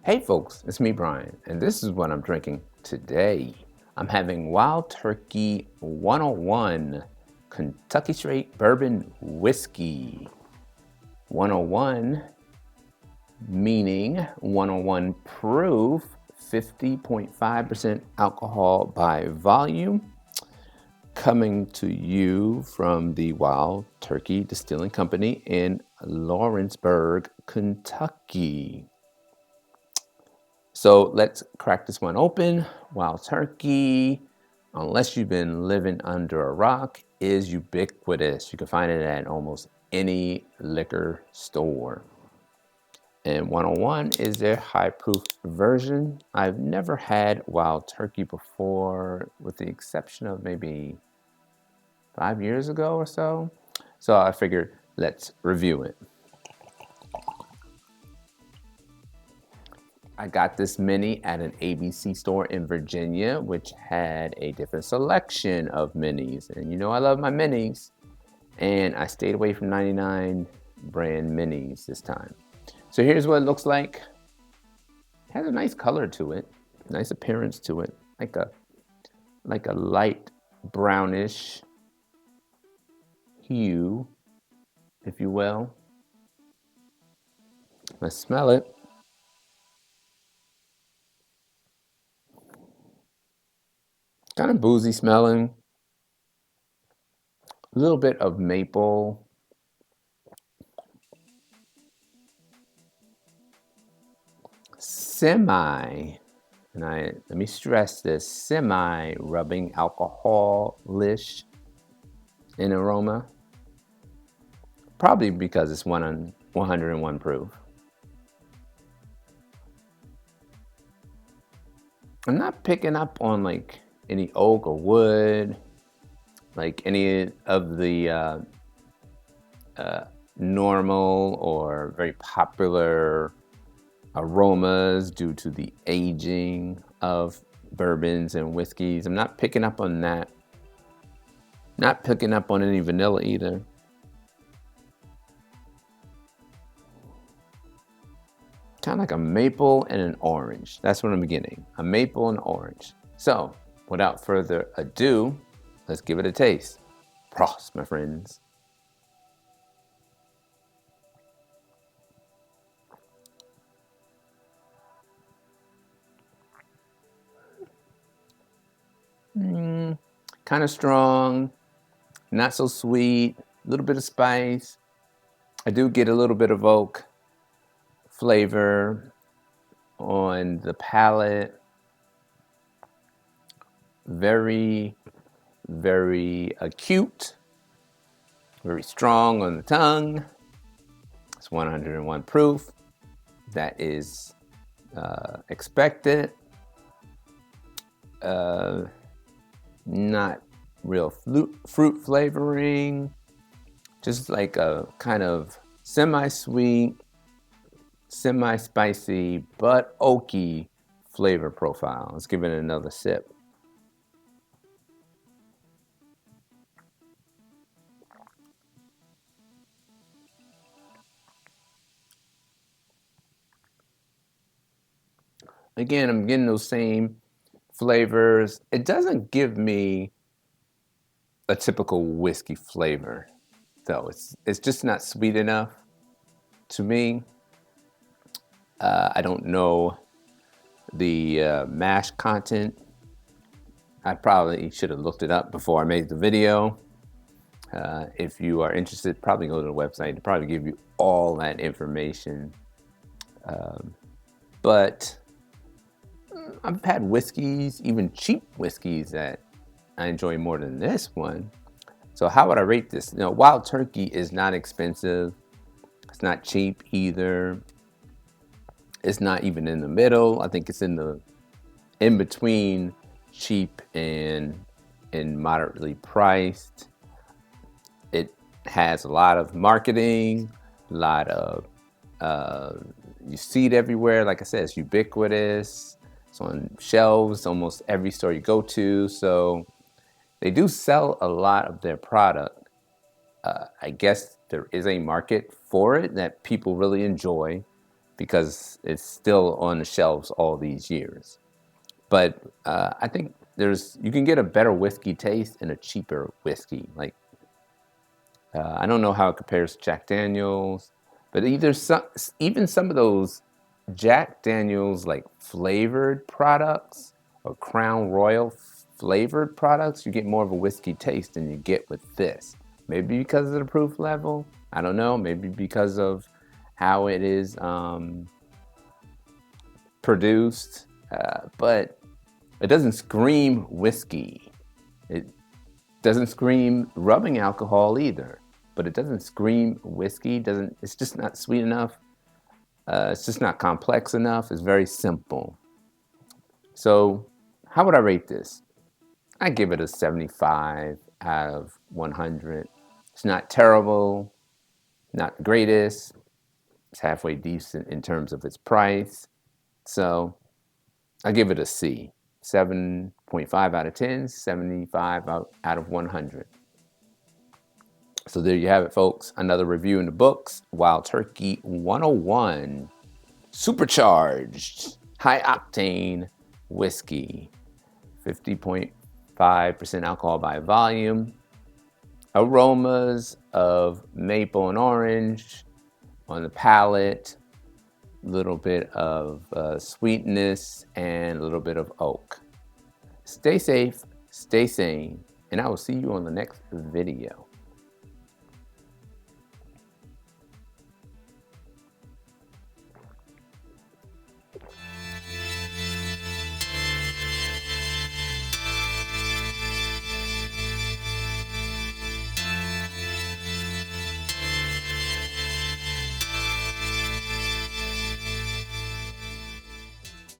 Hey folks, it's me Brian, and this is what I'm drinking today. I'm having Wild Turkey 101 Kentucky Straight Bourbon Whiskey. 101 meaning 101 proof, 50.5% alcohol by volume, coming to you from the Wild Turkey Distilling Company in Lawrenceburg, Kentucky. So let's crack this one open. Wild Turkey, unless you've been living under a rock, is ubiquitous. You can find it at almost any liquor store. And 101 is their high proof version. I've never had Wild Turkey before, with the exception of maybe 5 years ago or so. So I figured let's review it. I got this mini at an ABC store in Virginia, which had a different selection of minis. And you know I love my minis. And I stayed away from 99 brand minis this time. So here's what it looks like. It has a nice color to it, nice appearance to it, like a light brownish hue, if you will. Let's smell it. Kind of boozy smelling. A little bit of maple. Semi, and let me stress this, semi rubbing alcoholish in aroma. Probably because it's 101 proof. I'm not picking up on like any oak or wood, like any of the normal or very popular aromas due to the aging of bourbons and whiskeys. I'm not picking up on that. Not picking up on any vanilla either. Kind of like a maple and an orange. That's what I'm getting. A maple and orange. So, without further ado, let's give it a taste. Prost, my friends. Kind of strong, not so sweet, a little bit of spice. I do get a little bit of oak flavor on the palate. Very, very acute, very strong on the tongue. It's 101 proof. That is expected. Not real fruit flavoring, just like a kind of semi-sweet, semi-spicy, but oaky flavor profile. Let's give it another sip. Again, I'm getting those same flavors. It doesn't give me a typical whiskey flavor, though. It's just not sweet enough to me. I don't know the mash content. I probably should have looked it up before I made the video. If you are interested, probably go to the website to probably give you all that information. But I've had whiskeys, even cheap whiskeys, that I enjoy more than this one. So how would I rate this? You know, Wild Turkey is not expensive. It's not cheap either. It's not even in the middle. I think it's in between cheap and moderately priced. It has a lot of marketing, a lot of you see it everywhere. Like I said, it's ubiquitous. It's on shelves almost every store you go to. So they do sell a lot of their product. I guess there is a market for it that people really enjoy. because it's still on the shelves all these years. But I think you can get a better whiskey taste in a cheaper whiskey. Like I don't know how it compares to Jack Daniels, but even some of those Jack Daniels like flavored products or Crown Royal flavored products, you get more of a whiskey taste than you get with this. Maybe because of the proof level. I don't know. Maybe because of how it is produced. But it doesn't scream whiskey. It doesn't scream rubbing alcohol either. But it doesn't scream whiskey. It's just not sweet enough. It's just not complex enough. It's very simple. So, how would I rate this? I give it a 75 out of 100. It's not terrible, not the greatest. It's halfway decent in terms of its price. So, I give it a C. 7.5 out of 10, 75 out of 100. So there you have it, folks. Another review in the books. Wild Turkey 101. Supercharged, high octane whiskey. 50.5% alcohol by volume. Aromas of maple and orange on the palate. A little bit of sweetness and a little bit of oak. Stay safe, stay sane, and I will see you on the next video.